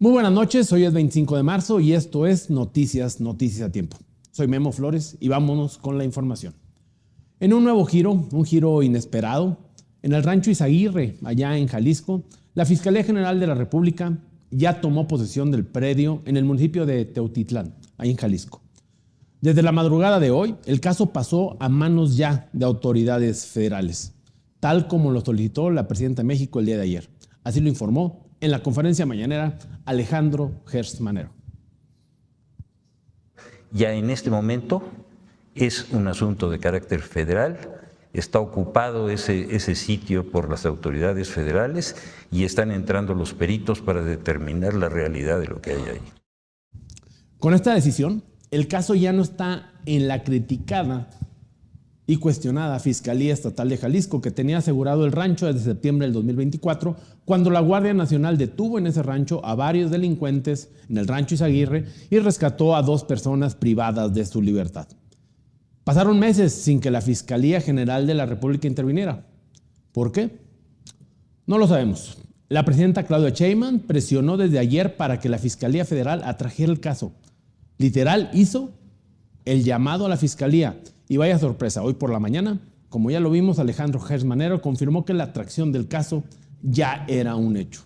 Muy buenas noches, hoy es 25 de marzo y esto es Noticias a Tiempo. Soy Memo Flores y vámonos con la información. En un nuevo giro, un giro inesperado, en el rancho Izaguirre, allá en Jalisco, la Fiscalía General de la República ya tomó posesión del predio en el municipio de Teotitlán, ahí en Jalisco. Desde la madrugada de hoy, el caso pasó a manos ya de autoridades federales, tal como lo solicitó la presidenta de México el día de ayer. Así lo informó en la conferencia mañanera Alejandro Gertz Manero. Ya en este momento es un asunto de carácter federal, está ocupado ese sitio por las autoridades federales y están entrando los peritos para determinar la realidad de lo que hay ahí. Con esta decisión, el caso ya no está en la criticada y cuestionada Fiscalía Estatal de Jalisco, que tenía asegurado el rancho desde septiembre del 2024, cuando la Guardia Nacional detuvo en ese rancho a varios delincuentes en el rancho Izaguirre y rescató a 2 personas privadas de su libertad. Pasaron meses sin que la Fiscalía General de la República interviniera. ¿Por qué? No lo sabemos. La presidenta Claudia Sheinbaum presionó desde ayer para que la Fiscalía Federal atrajera el caso. Literal hizo el llamado a la Fiscalía. Y vaya sorpresa, hoy por la mañana, como ya lo vimos, Alejandro Gertz Manero confirmó que la atracción del caso ya era un hecho.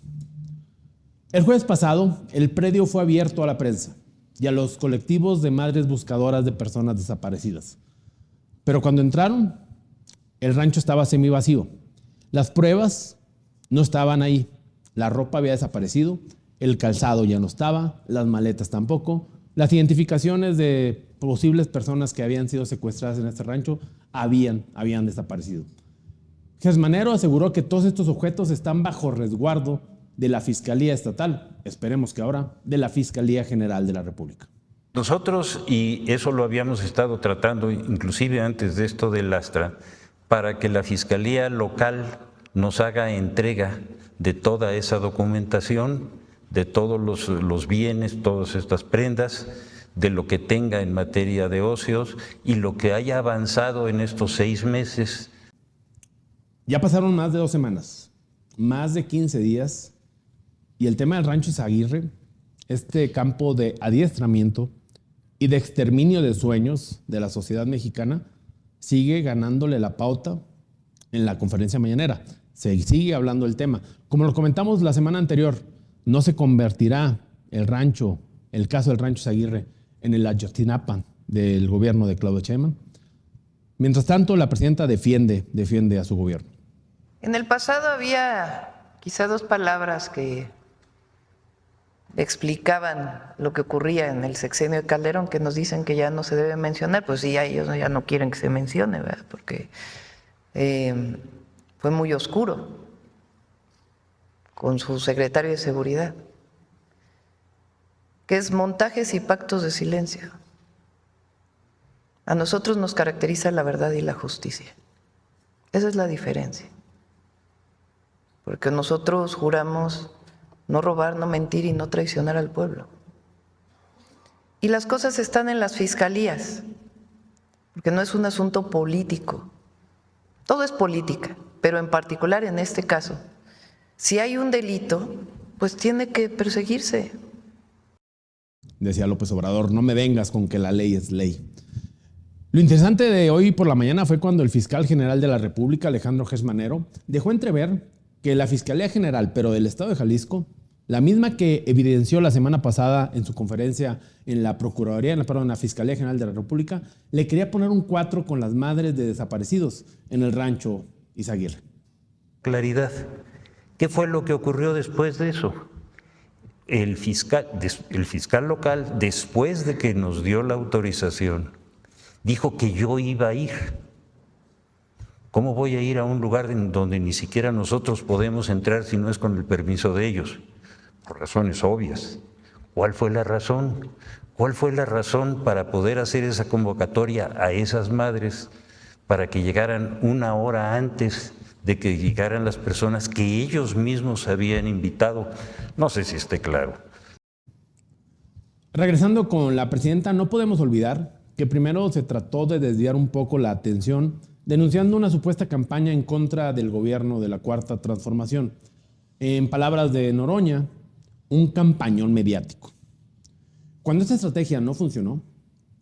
El jueves pasado, el predio fue abierto a la prensa y a los colectivos de madres buscadoras de personas desaparecidas. Pero cuando entraron, el rancho estaba semivacío. Las pruebas no estaban ahí. La ropa había desaparecido, el calzado ya no estaba, las maletas tampoco. Las identificaciones de posibles personas que habían sido secuestradas en este rancho habían desaparecido. Gertz Manero aseguró que todos estos objetos están bajo resguardo de la Fiscalía Estatal, esperemos que ahora de la Fiscalía General de la República. Nosotros, y eso lo habíamos estado tratando inclusive antes de esto del Astra, para que la Fiscalía local nos haga entrega de toda esa documentación, de todos los bienes, todas estas prendas, de lo que tenga en materia de ocios y lo que haya avanzado en estos 6 meses. Ya pasaron más de 2 semanas, más de 15 días, y el tema del rancho Izaguirre, este campo de adiestramiento y de exterminio de sueños de la sociedad mexicana, sigue ganándole la pauta en la conferencia mañanera. Se sigue hablando del tema. Como lo comentamos la semana anterior, no se convertirá el caso del rancho Izaguirre en el Ayotzinapa del gobierno de Claudia Sheinbaum. Mientras tanto, la presidenta defiende a su gobierno. En el pasado había quizá 2 palabras que explicaban lo que ocurría en el sexenio de Calderón, que nos dicen que ya no se debe mencionar, pues sí, ellos ya no quieren que se mencione, ¿verdad? Porque fue muy oscuro con su secretario de Seguridad, que es montajes y pactos de silencio. A nosotros nos caracteriza la verdad y la justicia. Esa es la diferencia. Porque nosotros juramos no robar, no mentir y no traicionar al pueblo. Y las cosas están en las fiscalías, porque no es un asunto político. Todo es política, pero en particular en este caso, si hay un delito, pues tiene que perseguirse. Decía López Obrador, no me vengas con que la ley es ley. Lo interesante de hoy por la mañana fue cuando el fiscal general de la República, Alejandro Gertz Manero, dejó entrever que la Fiscalía General, pero del Estado de Jalisco, la misma que evidenció la semana pasada en su conferencia en la la Fiscalía General de la República, le quería poner un 4 con las madres de desaparecidos en el rancho Izaguirre. Claridad. ¿Qué fue lo que ocurrió después de eso? El fiscal local, después de que nos dio la autorización, dijo que yo iba a ir. ¿Cómo voy a ir a un lugar en donde ni siquiera nosotros podemos entrar si no es con el permiso de ellos? Por razones obvias. ¿Cuál fue la razón? ¿Cuál fue la razón para poder hacer esa convocatoria a esas madres para que llegaran 1 hora antes de que llegaran las personas que ellos mismos habían invitado? No sé si esté claro. Regresando con la presidenta, no podemos olvidar que primero se trató de desviar un poco la atención denunciando una supuesta campaña en contra del gobierno de la Cuarta Transformación. En palabras de Noroña, un campañón mediático. Cuando esta estrategia no funcionó,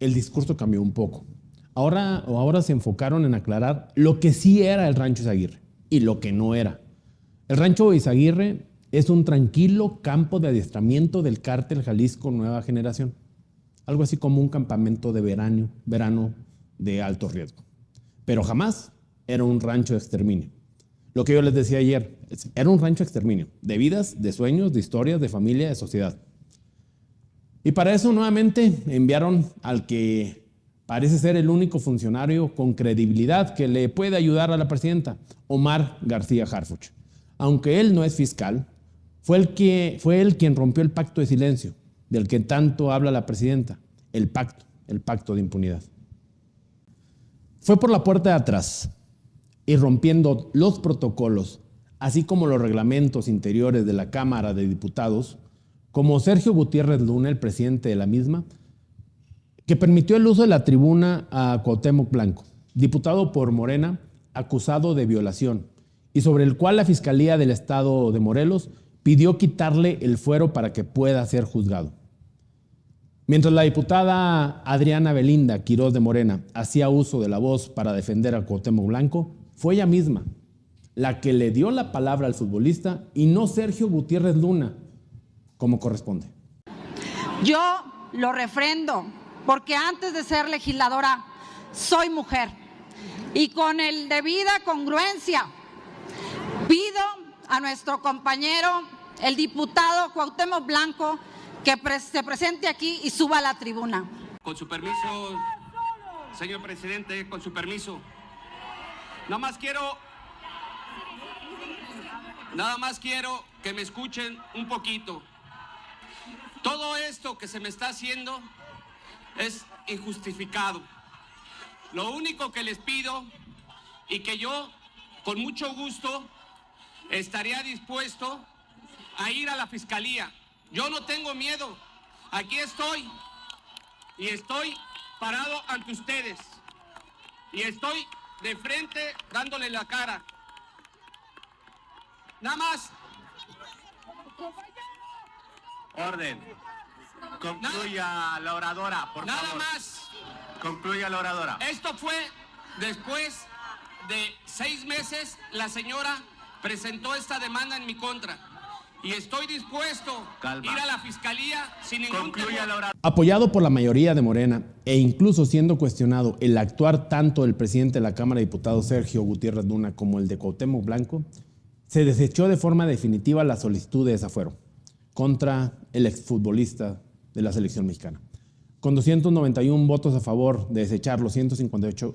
el discurso cambió un poco. Ahora se enfocaron en aclarar lo que sí era el Rancho Izaguirre y lo que no era. El Rancho Izaguirre es un tranquilo campo de adiestramiento del cártel Jalisco Nueva Generación. Algo así como un campamento de verano de alto riesgo. Pero jamás era un rancho de exterminio. Lo que yo les decía ayer, era un rancho de exterminio, de vidas, de sueños, de historias, de familia, de sociedad. Y para eso nuevamente enviaron al que parece ser el único funcionario con credibilidad que le puede ayudar a la presidenta, Omar García Harfuch. Aunque él no es fiscal, fue él quien rompió el pacto de silencio, del que tanto habla la presidenta, el pacto de impunidad. Fue por la puerta de atrás y rompiendo los protocolos, así como los reglamentos interiores de la Cámara de Diputados, como Sergio Gutiérrez Luna, el presidente de la misma, que permitió el uso de la tribuna a Cuauhtémoc Blanco, diputado por Morena, acusado de violación, y sobre el cual la Fiscalía del Estado de Morelos pidió quitarle el fuero para que pueda ser juzgado. Mientras la diputada Adriana Belinda Quirós de Morena hacía uso de la voz para defender a Cuauhtémoc Blanco, fue ella misma la que le dio la palabra al futbolista y no Sergio Gutiérrez Luna, como corresponde. Yo lo refrendo porque antes de ser legisladora soy mujer y con el debida congruencia pido a nuestro compañero, el diputado Cuauhtémoc Blanco, que se presente aquí y suba a la tribuna. Con su permiso, señor presidente, con su permiso. Nada más quiero que me escuchen un poquito. Todo esto que se me está haciendo es injustificado. Lo único que les pido y que yo con mucho gusto estaría dispuesto a ir a la fiscalía. Yo no tengo miedo. Aquí estoy y estoy parado ante ustedes y estoy de frente dándole la cara. Nada más. Orden. Concluya la oradora, por Nada favor. más. Concluya la oradora. Esto fue después de 6 meses, la señora presentó esta demanda en mi contra. Y estoy dispuesto a ir a la fiscalía sin ningún temor. Apoyado por la mayoría de Morena e incluso siendo cuestionado el actuar tanto del presidente de la Cámara de Diputados Sergio Gutiérrez Luna como el de Cuauhtémoc Blanco, se desechó de forma definitiva la solicitud de desafuero contra el exfutbolista de la selección mexicana. Con 291 votos a favor de desecharlo, 158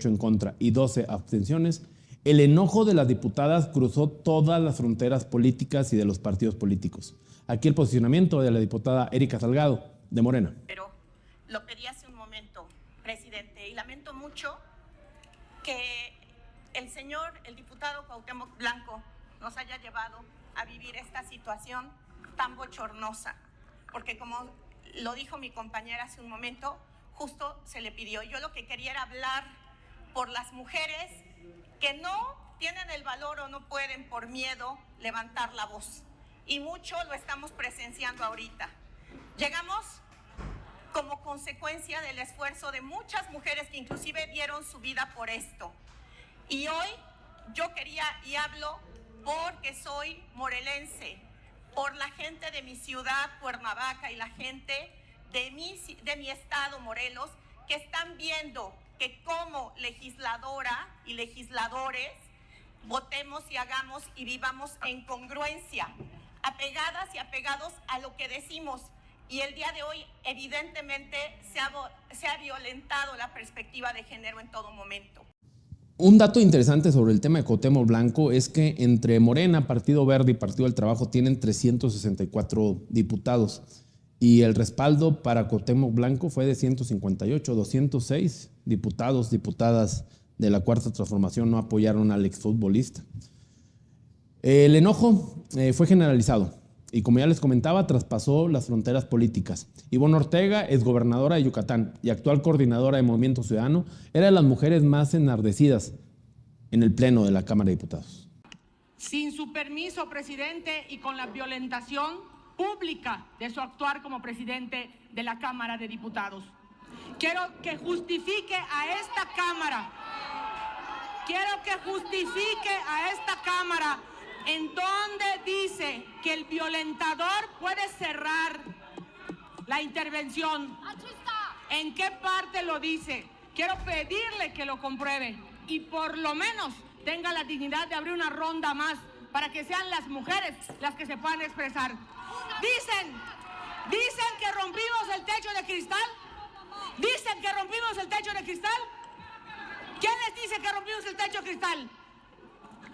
en contra y 12 abstenciones, el enojo de las diputadas cruzó todas las fronteras políticas y de los partidos políticos. Aquí el posicionamiento de la diputada Erika Salgado, de Morena. Pero lo pedí hace un momento, presidente, y lamento mucho que el diputado Cuauhtémoc Blanco nos haya llevado a vivir esta situación tan bochornosa, porque como lo dijo mi compañera hace un momento, justo se le pidió. Yo lo que quería era hablar por las mujeres que no tienen el valor o no pueden por miedo levantar la voz. Y mucho lo estamos presenciando ahorita. Llegamos como consecuencia del esfuerzo de muchas mujeres que inclusive dieron su vida por esto. Y hoy yo quería, y hablo porque soy morelense, por la gente de mi ciudad, Cuernavaca, y la gente de mi estado, Morelos, que están viendo que como legisladora y legisladores votemos y hagamos y vivamos en congruencia, apegadas y apegados a lo que decimos. Y el día de hoy, evidentemente, se ha violentado la perspectiva de género en todo momento. Un dato interesante sobre el tema de Cuauhtémoc Blanco es que entre Morena, Partido Verde y Partido del Trabajo tienen 364 diputados y el respaldo para Cuauhtémoc Blanco fue de 158, 206 diputados, diputadas de la Cuarta Transformación no apoyaron al exfutbolista. El enojo fue generalizado y, como ya les comentaba, traspasó las fronteras políticas. Ivonne Ortega, exgobernadora de Yucatán y actual coordinadora de Movimiento Ciudadano, era de las mujeres más enardecidas en el pleno de la Cámara de Diputados. sin su permiso, presidente, y con la violentación pública de su actuar como presidente de la Cámara de Diputados. Quiero que justifique a esta Cámara, en donde dice que el violentador puede cerrar la intervención. ¿En qué parte lo dice? Quiero pedirle que lo compruebe y por lo menos tenga la dignidad de abrir una ronda más para que sean las mujeres las que se puedan expresar. Dicen que rompimos el techo de cristal. Dicen que rompimos el techo de cristal. ¿Quién les dice que rompimos el techo de cristal?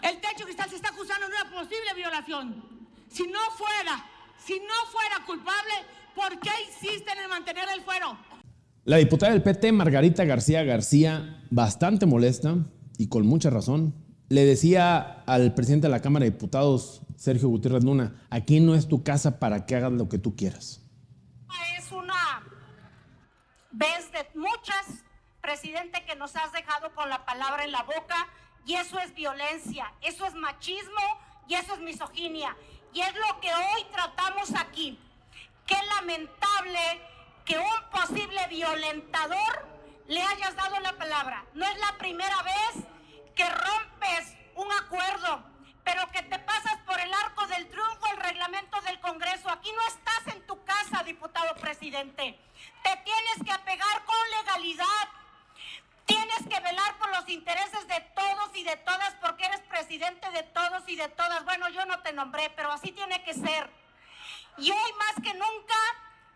El techo de cristal se está acusando de una posible violación. Si no fuera culpable, ¿por qué insisten en mantener el fuero? La diputada del PT, Margarita García, bastante molesta y con mucha razón, le decía al presidente de la Cámara de Diputados, Sergio Gutiérrez Luna, aquí no es tu casa para que hagas lo que tú quieras. Es una vez de muchas, presidente, que nos has dejado con la palabra en la boca, y eso es violencia, eso es machismo y eso es misoginia. Y es lo que hoy tratamos aquí. Qué lamentable que un posible violentador le hayas dado la palabra. No es la primera vez que rompes un acuerdo, pero que te pasas por el arco del triunfo el reglamento del Congreso. Aquí no estás en tu casa, diputado presidente. Te tienes que apegar con legalidad. Tienes que velar por los intereses de todos y de todas, porque eres presidente de todos y de todas. Bueno, yo no te nombré, pero así tiene que ser. Y hoy más que nunca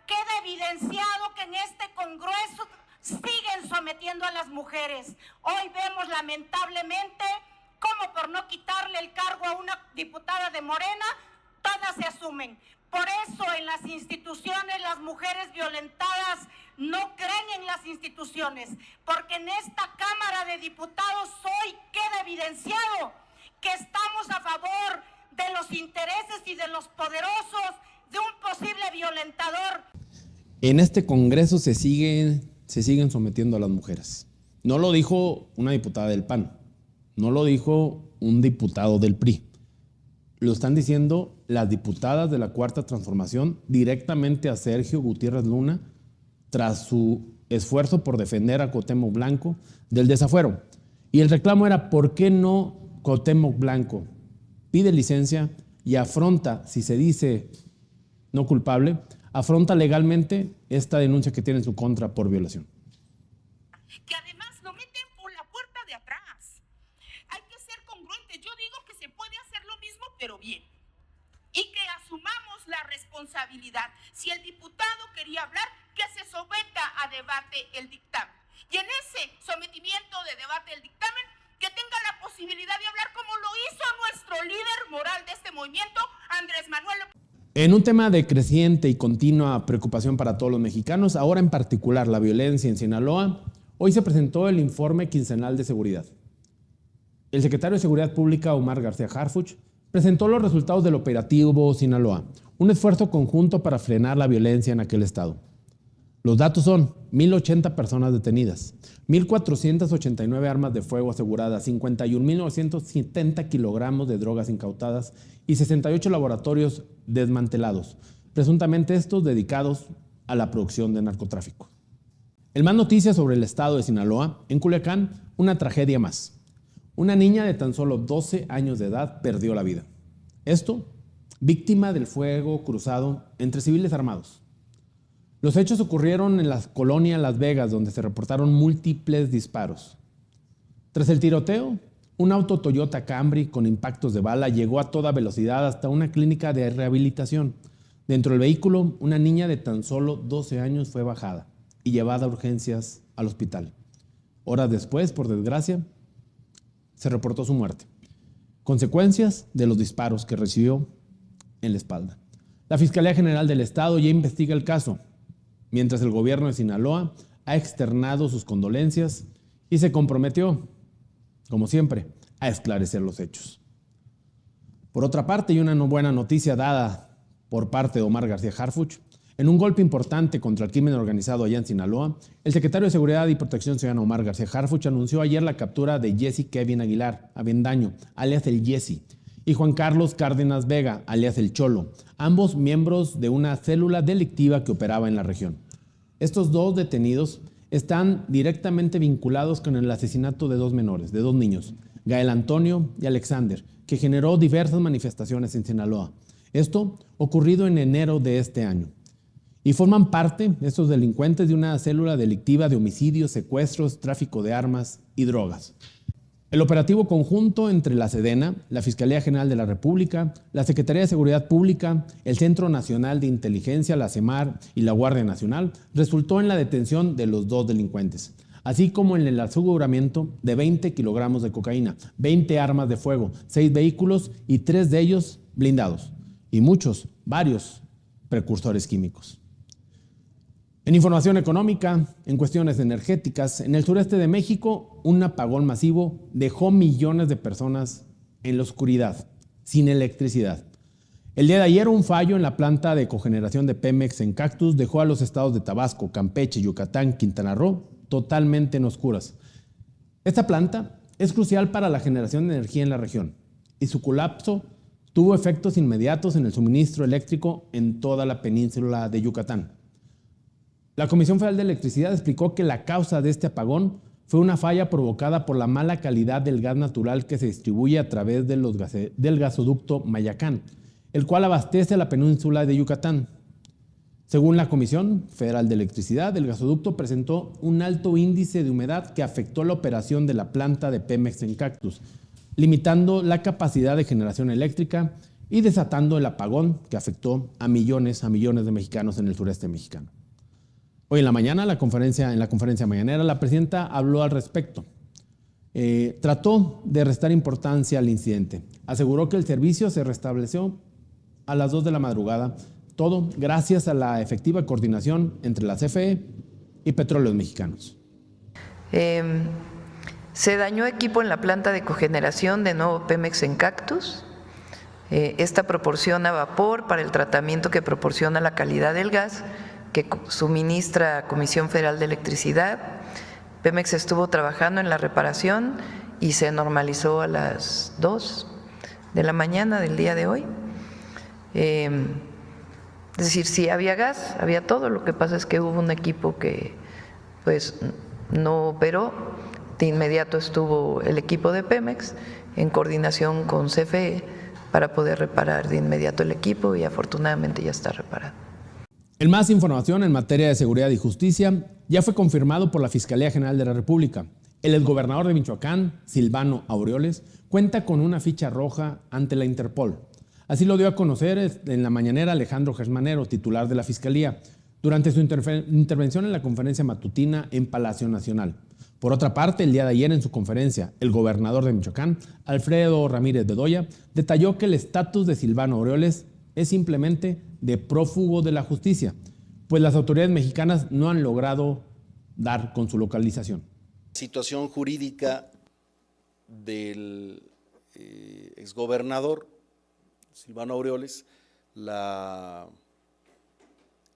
queda evidenciado que en este Congreso siguen sometiendo a las mujeres. Hoy vemos lamentablemente cómo por no quitarle el cargo a una diputada de Morena, todas se asumen. Por eso en las instituciones las mujeres violentadas no creen en las instituciones, porque en esta Cámara de Diputados hoy queda evidenciado que estamos a favor de los intereses y de los poderosos de un posible violentador. En este Congreso se siguen sometiendo a las mujeres. No lo dijo una diputada del PAN, no lo dijo un diputado del PRI. Lo están diciendo las diputadas de la Cuarta Transformación directamente a Sergio Gutiérrez Luna tras su esfuerzo por defender a Cuauhtémoc Blanco del desafuero. Y el reclamo era, ¿por qué no Cuauhtémoc Blanco pide licencia y afronta, si se dice no culpable, afronta legalmente esta denuncia que tiene en su contra por violación? Que además lo meten por la puerta de atrás. Hay que ser congruentes. Yo digo que se puede hacer lo mismo, pero bien. Y que asumamos la responsabilidad. Si el diputado quería hablar, que se someta a debate el dictamen. Y en ese sometimiento de debate del dictamen, que tenga la posibilidad de hablar como lo hizo nuestro líder moral de este movimiento, Andrés Manuel López. En un tema de creciente y continua preocupación para todos los mexicanos, ahora en particular la violencia en Sinaloa, hoy se presentó el informe quincenal de seguridad. El secretario de Seguridad Pública, Omar García Harfuch, presentó los resultados del operativo Sinaloa, un esfuerzo conjunto para frenar la violencia en aquel estado. Los datos son 1,080 personas detenidas, 1,489 armas de fuego aseguradas, 51,970 kilogramos de drogas incautadas y 68 laboratorios desmantelados, presuntamente estos dedicados a la producción de narcotráfico. El más noticias sobre el estado de Sinaloa, en Culiacán, una tragedia más. Una niña de tan solo 12 años de edad perdió la vida. Esto, víctima del fuego cruzado entre civiles armados. Los hechos ocurrieron en la colonia Las Vegas, donde se reportaron múltiples disparos. Tras el tiroteo, un auto Toyota Camry con impactos de bala llegó a toda velocidad hasta una clínica de rehabilitación. Dentro del vehículo, una niña de tan solo 12 años fue bajada y llevada a urgencias al hospital. Horas después, por desgracia, se reportó su muerte. Consecuencias de los disparos que recibió en la espalda. La Fiscalía General del Estado ya investiga el caso, mientras el gobierno de Sinaloa ha externado sus condolencias y se comprometió, como siempre, a esclarecer los hechos. Por otra parte, y una buena noticia dada por parte de Omar García Harfuch, en un golpe importante contra el crimen organizado allá en Sinaloa, el secretario de Seguridad y Protección Ciudadana Omar García Harfuch anunció ayer la captura de Jesse Kevin Aguilar Avendaño, alias el Jesse, y Juan Carlos Cárdenas Vega, alias El Cholo, ambos miembros de una célula delictiva que operaba en la región. Estos dos detenidos están directamente vinculados con el asesinato de dos menores, de dos niños, Gael Antonio y Alexander, que generó diversas manifestaciones en Sinaloa. Esto ocurrido en enero de este año. Y forman parte, estos delincuentes, de una célula delictiva de homicidios, secuestros, tráfico de armas y drogas. El operativo conjunto entre la Sedena, la Fiscalía General de la República, la Secretaría de Seguridad Pública, el Centro Nacional de Inteligencia, la CEMAR y la Guardia Nacional resultó en la detención de los dos delincuentes, así como en el aseguramiento de 20 kilogramos de cocaína, 20 armas de fuego, 6 vehículos y 3 de ellos blindados, y varios precursores químicos. En información económica, en cuestiones energéticas, en el sureste de México, un apagón masivo dejó millones de personas en la oscuridad, sin electricidad. El día de ayer, un fallo en la planta de cogeneración de Pemex en Cactus dejó a los estados de Tabasco, Campeche, Yucatán, Quintana Roo totalmente en oscuras. Esta planta es crucial para la generación de energía en la región y su colapso tuvo efectos inmediatos en el suministro eléctrico en toda la península de Yucatán. La Comisión Federal de Electricidad explicó que la causa de este apagón fue una falla provocada por la mala calidad del gas natural que se distribuye a través del gasoducto Mayacán, el cual abastece a la península de Yucatán. Según la Comisión Federal de Electricidad, el gasoducto presentó un alto índice de humedad que afectó la operación de la planta de Pemex en Cactus, limitando la capacidad de generación eléctrica y desatando el apagón que afectó a millones de mexicanos en el sureste mexicano. Hoy en la mañana, en la conferencia mañanera, la presidenta habló al respecto. Trató de restar importancia al incidente. Aseguró que el servicio se restableció a las 2 de la madrugada, todo gracias a la efectiva coordinación entre la CFE y Petróleos Mexicanos. Se dañó equipo en la planta de cogeneración de nuevo Pemex en Cactus. Esta proporciona vapor para el tratamiento que proporciona la calidad del gas que suministra Comisión Federal de Electricidad. Pemex estuvo trabajando en la reparación y se normalizó a las 2 de la mañana del día de hoy. Es decir, sí había gas, había todo, lo que pasa es que hubo un equipo que pues no operó. De inmediato estuvo el equipo de Pemex en coordinación con CFE para poder reparar de inmediato el equipo y afortunadamente ya está reparado. En más información en materia de seguridad y justicia, ya fue confirmado por la Fiscalía General de la República. El exgobernador de Michoacán, Silvano Aureoles, cuenta con una ficha roja ante la Interpol. Así lo dio a conocer en la mañanera Alejandro Gersmanero, titular de la Fiscalía, durante su intervención en la conferencia matutina en Palacio Nacional. Por otra parte, el día de ayer en su conferencia, el gobernador de Michoacán, Alfredo Ramírez Bedoya, detalló que el estatus de Silvano Aureoles es simplemente de prófugo de la justicia, pues las autoridades mexicanas no han logrado dar con su localización. Situación jurídica del exgobernador Silvano Aureoles la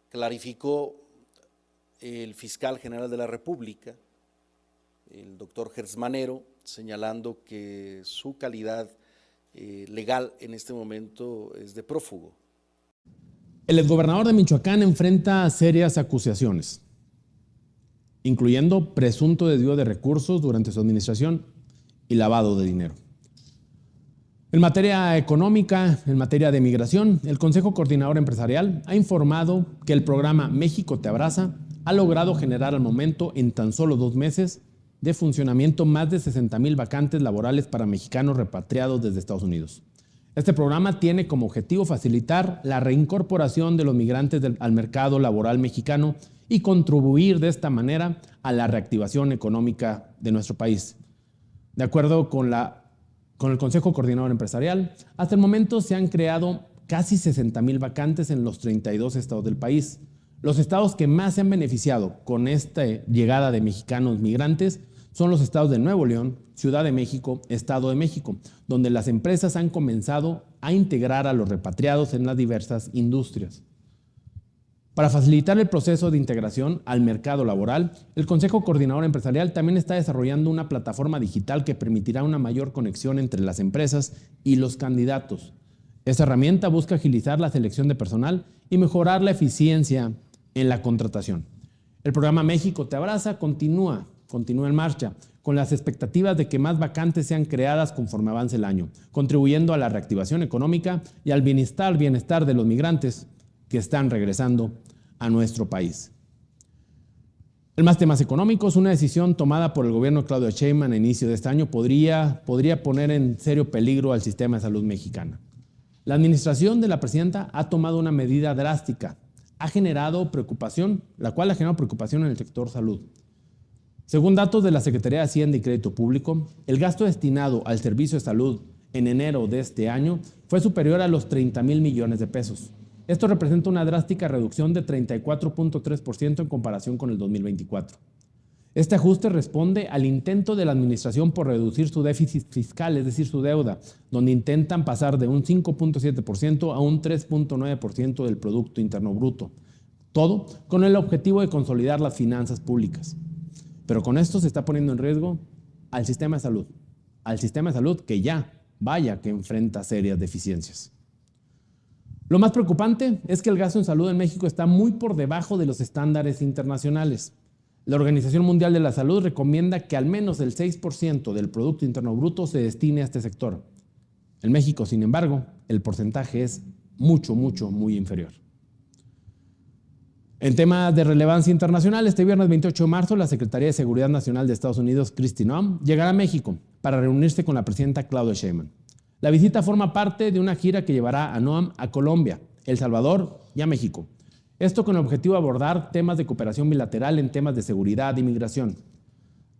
clarificó el fiscal general de la República, el doctor Gersmanero, señalando que su calidad legal en este momento es de prófugo. El exgobernador de Michoacán enfrenta serias acusaciones, incluyendo presunto desvío de recursos durante su administración y lavado de dinero. En materia económica, en materia de migración, el Consejo Coordinador Empresarial ha informado que el programa México Te Abraza ha logrado generar al momento, en tan solo 2 meses de funcionamiento, más de 60,000 vacantes laborales para mexicanos repatriados desde Estados Unidos. Este programa tiene como objetivo facilitar la reincorporación de los migrantes al mercado laboral mexicano y contribuir de esta manera a la reactivación económica de nuestro país. De acuerdo con el Consejo Coordinador Empresarial, hasta el momento se han creado casi 60,000 vacantes en los 32 estados del país. Los estados que más se han beneficiado con esta llegada de mexicanos migrantes son los estados de Nuevo León, Ciudad de México, Estado de México, donde las empresas han comenzado a integrar a los repatriados en las diversas industrias. Para facilitar el proceso de integración al mercado laboral, el Consejo Coordinador Empresarial también está desarrollando una plataforma digital que permitirá una mayor conexión entre las empresas y los candidatos. Esta herramienta busca agilizar la selección de personal y mejorar la eficiencia en la contratación. El programa México Te Abraza continúa en marcha, con las expectativas de que más vacantes sean creadas conforme avance el año, contribuyendo a la reactivación económica y al bienestar de los migrantes que están regresando a nuestro país. En más temas económicos, una decisión tomada por el gobierno de Claudia Sheinbaum a inicio de este año podría poner en serio peligro al sistema de salud mexicana. La administración de la presidenta ha tomado una medida drástica, la cual ha generado preocupación en el sector salud. Según datos de la Secretaría de Hacienda y Crédito Público, el gasto destinado al servicio de salud en enero de este año fue superior a los 30,000 millones de pesos. Esto representa una drástica reducción de 34.3% en comparación con el 2024. Este ajuste responde al intento de la administración por reducir su déficit fiscal, es decir, su deuda, donde intentan pasar de un 5.7% a un 3.9% del Producto Interno Bruto. Todo con el objetivo de consolidar las finanzas públicas. Pero con esto se está poniendo en riesgo al sistema de salud, que que enfrenta serias deficiencias. Lo más preocupante es que el gasto en salud en México está muy por debajo de los estándares internacionales. La Organización Mundial de la Salud recomienda que al menos el 6% del Producto Interno Bruto se destine a este sector. En México, sin embargo, el porcentaje es muy inferior. En temas de relevancia internacional, este viernes 28 de marzo, la Secretaría de Seguridad Nacional de Estados Unidos, Kristi Noem, llegará a México para reunirse con la presidenta Claudia Sheinbaum. La visita forma parte de una gira que llevará a Noem a Colombia, El Salvador y a México. Esto con el objetivo de abordar temas de cooperación bilateral en temas de seguridad e inmigración.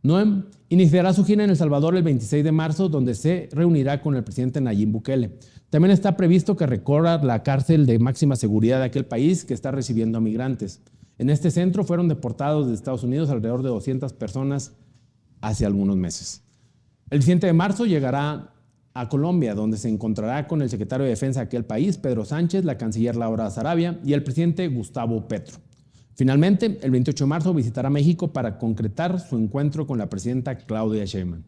Noem iniciará su gira en El Salvador el 26 de marzo, donde se reunirá con el presidente Nayib Bukele. También está previsto que recorra la cárcel de máxima seguridad de aquel país que está recibiendo a migrantes. En este centro fueron deportados de Estados Unidos alrededor de 200 personas hace algunos meses. El 7 de marzo llegará a Colombia, donde se encontrará con el secretario de Defensa de aquel país, Pedro Sánchez, la canciller Laura Sarabia y el presidente Gustavo Petro. Finalmente, el 28 de marzo visitará México para concretar su encuentro con la presidenta Claudia Sheinbaum.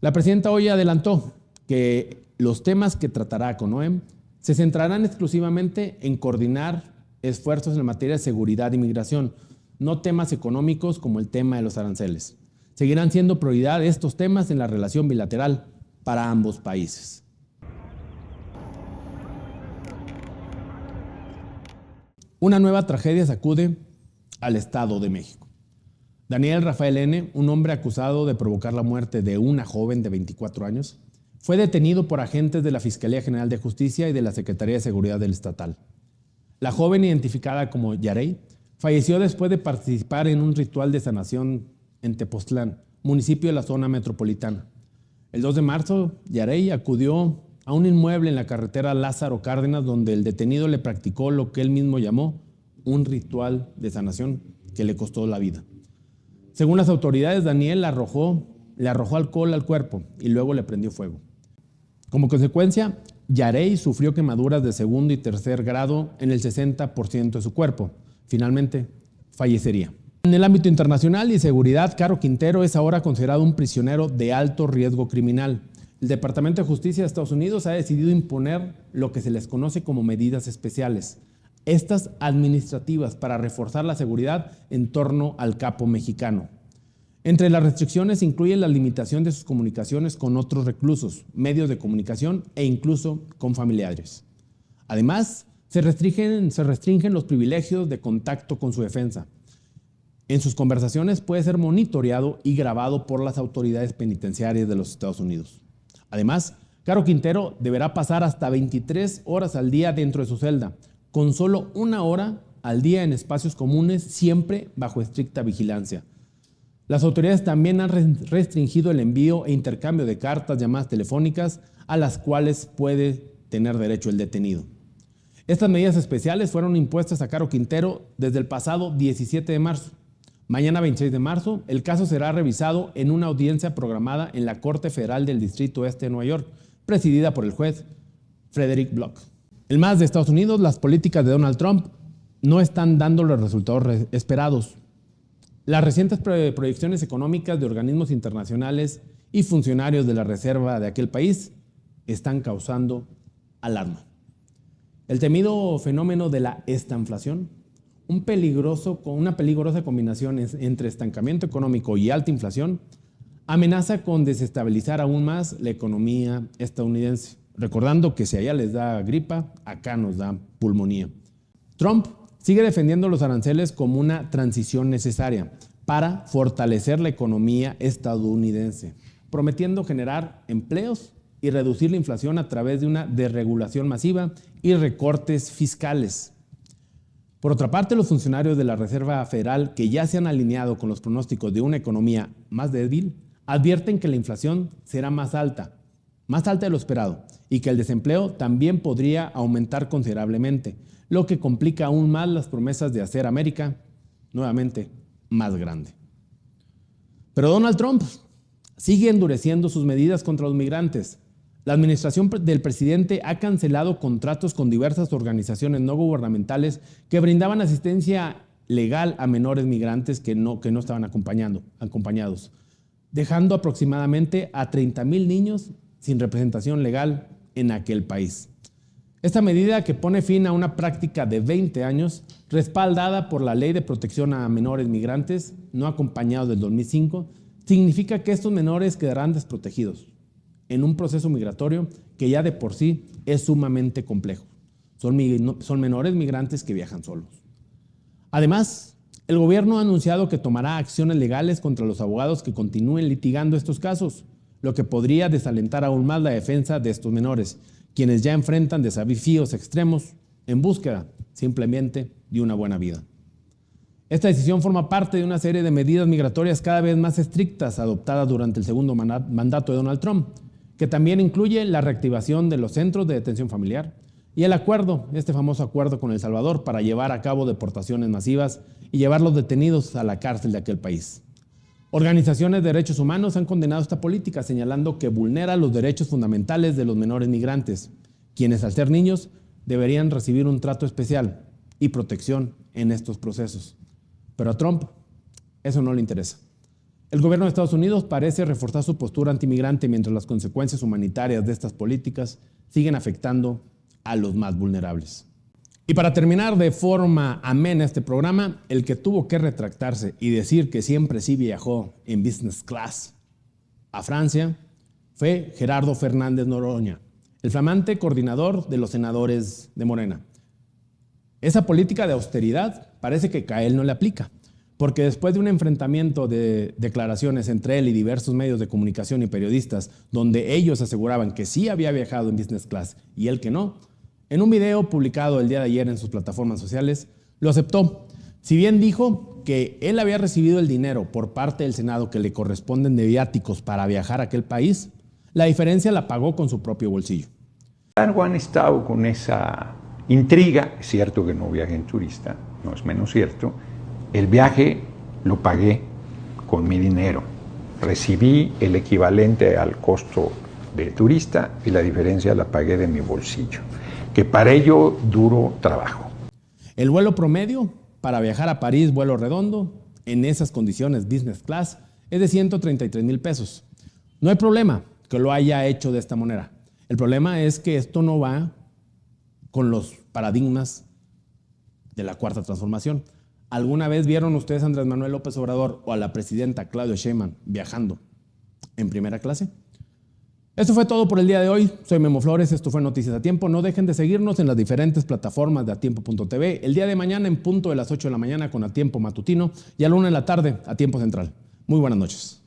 La presidenta hoy adelantó que los temas que tratará con Noem se centrarán exclusivamente en coordinar esfuerzos en materia de seguridad y migración, no temas económicos como el tema de los aranceles. Seguirán siendo prioridad estos temas en la relación bilateral para ambos países. Una nueva tragedia sacude al Estado de México. Daniel Rafael N., un hombre acusado de provocar la muerte de una joven de 24 años, fue detenido por agentes de la Fiscalía General de Justicia y de la Secretaría de Seguridad del Estatal. La joven, identificada como Yarey, falleció después de participar en un ritual de sanación en Tepoztlán, municipio de la zona metropolitana. El 2 de marzo, Yarey acudió a un inmueble en la carretera Lázaro Cárdenas, donde el detenido le practicó lo que él mismo llamó un ritual de sanación que le costó la vida. Según las autoridades, Daniel le arrojó alcohol al cuerpo y luego le prendió fuego. Como consecuencia, Yarey sufrió quemaduras de segundo y tercer grado en el 60% de su cuerpo. Finalmente, fallecería. En el ámbito internacional y seguridad, Caro Quintero es ahora considerado un prisionero de alto riesgo criminal. El Departamento de Justicia de Estados Unidos ha decidido imponer lo que se les conoce como medidas especiales, estas administrativas, para reforzar la seguridad en torno al capo mexicano. Entre las restricciones incluyen la limitación de sus comunicaciones con otros reclusos, medios de comunicación e incluso con familiares. Además, se restringen los privilegios de contacto con su defensa. En sus conversaciones puede ser monitoreado y grabado por las autoridades penitenciarias de los Estados Unidos. Además, Caro Quintero deberá pasar hasta 23 horas al día dentro de su celda, con solo 1 hora al día en espacios comunes, siempre bajo estricta vigilancia. Las autoridades también han restringido el envío e intercambio de cartas, llamadas telefónicas a las cuales puede tener derecho el detenido. Estas medidas especiales fueron impuestas a Caro Quintero desde el pasado 17 de marzo. Mañana 26 de marzo, el caso será revisado en una audiencia programada en la Corte Federal del Distrito Este de Nueva York, presidida por el juez Frederick Block. En más de Estados Unidos, las políticas de Donald Trump no están dando los resultados esperados. Las recientes proyecciones económicas de organismos internacionales y funcionarios de la Reserva de aquel país están causando alarma. El temido fenómeno de la estanflación, una peligrosa combinación entre estancamiento económico y alta inflación, amenaza con desestabilizar aún más la economía estadounidense, recordando que si allá les da gripa, acá nos da pulmonía. Trump sigue defendiendo los aranceles como una transición necesaria para fortalecer la economía estadounidense, prometiendo generar empleos y reducir la inflación a través de una desregulación masiva y recortes fiscales. Por otra parte, los funcionarios de la Reserva Federal, que ya se han alineado con los pronósticos de una economía más débil, advierten que la inflación será más alta de lo esperado, y que el desempleo también podría aumentar considerablemente, lo que complica aún más las promesas de hacer América nuevamente más grande. Pero Donald Trump sigue endureciendo sus medidas contra los migrantes. La administración del presidente ha cancelado contratos con diversas organizaciones no gubernamentales que brindaban asistencia legal a menores migrantes que no estaban acompañados, dejando aproximadamente a 30,000 niños sin representación legal en aquel país. Esta medida, que pone fin a una práctica de 20 años, respaldada por la Ley de Protección a Menores Migrantes no acompañados del 2005, significa que estos menores quedarán desprotegidos en un proceso migratorio que ya de por sí es sumamente complejo. Son menores migrantes que viajan solos. Además, el gobierno ha anunciado que tomará acciones legales contra los abogados que continúen litigando estos casos, lo que podría desalentar aún más la defensa de estos menores, quienes ya enfrentan desafíos extremos en búsqueda simplemente de una buena vida. Esta decisión forma parte de una serie de medidas migratorias cada vez más estrictas adoptadas durante el segundo mandato de Donald Trump, que también incluye la reactivación de los centros de detención familiar y este famoso acuerdo con El Salvador para llevar a cabo deportaciones masivas y llevar los detenidos a la cárcel de aquel país. Organizaciones de derechos humanos han condenado esta política, señalando que vulnera los derechos fundamentales de los menores migrantes, quienes al ser niños deberían recibir un trato especial y protección en estos procesos. Pero a Trump eso no le interesa. El gobierno de Estados Unidos parece reforzar su postura antimigrante mientras las consecuencias humanitarias de estas políticas siguen afectando a los más vulnerables. Y para terminar de forma amena este programa, el que tuvo que retractarse y decir que siempre sí viajó en business class a Francia fue Gerardo Fernández Noroña, el flamante coordinador de los senadores de Morena. Esa política de austeridad parece que a él no le aplica, porque después de un enfrentamiento de declaraciones entre él y diversos medios de comunicación y periodistas, donde ellos aseguraban que sí había viajado en business class y él que no, en un video publicado el día de ayer en sus plataformas sociales, lo aceptó. Si bien dijo que él había recibido el dinero por parte del Senado que le corresponden de viáticos para viajar a aquel país, la diferencia la pagó con su propio bolsillo. Largo han estado con esa intriga. Es cierto que no viajé en turista, no es menos cierto. El viaje lo pagué con mi dinero. Recibí el equivalente al costo de turista y la diferencia la pagué de mi bolsillo, que para ello duro trabajo. El vuelo promedio para viajar a París, vuelo redondo, en esas condiciones business class, es de 133,000 pesos. No hay problema que lo haya hecho de esta manera. El problema es que esto no va con los paradigmas de la Cuarta Transformación. ¿Alguna vez vieron ustedes a Andrés Manuel López Obrador o a la presidenta Claudia Sheinbaum viajando en primera clase? Esto fue todo por el día de hoy. Soy Memo Flores, esto fue Noticias a Tiempo. No dejen de seguirnos en las diferentes plataformas de atiempo.tv. El día de mañana en punto de las 8 de la mañana con A Tiempo Matutino y a la 1 de la tarde A Tiempo Central. Muy buenas noches.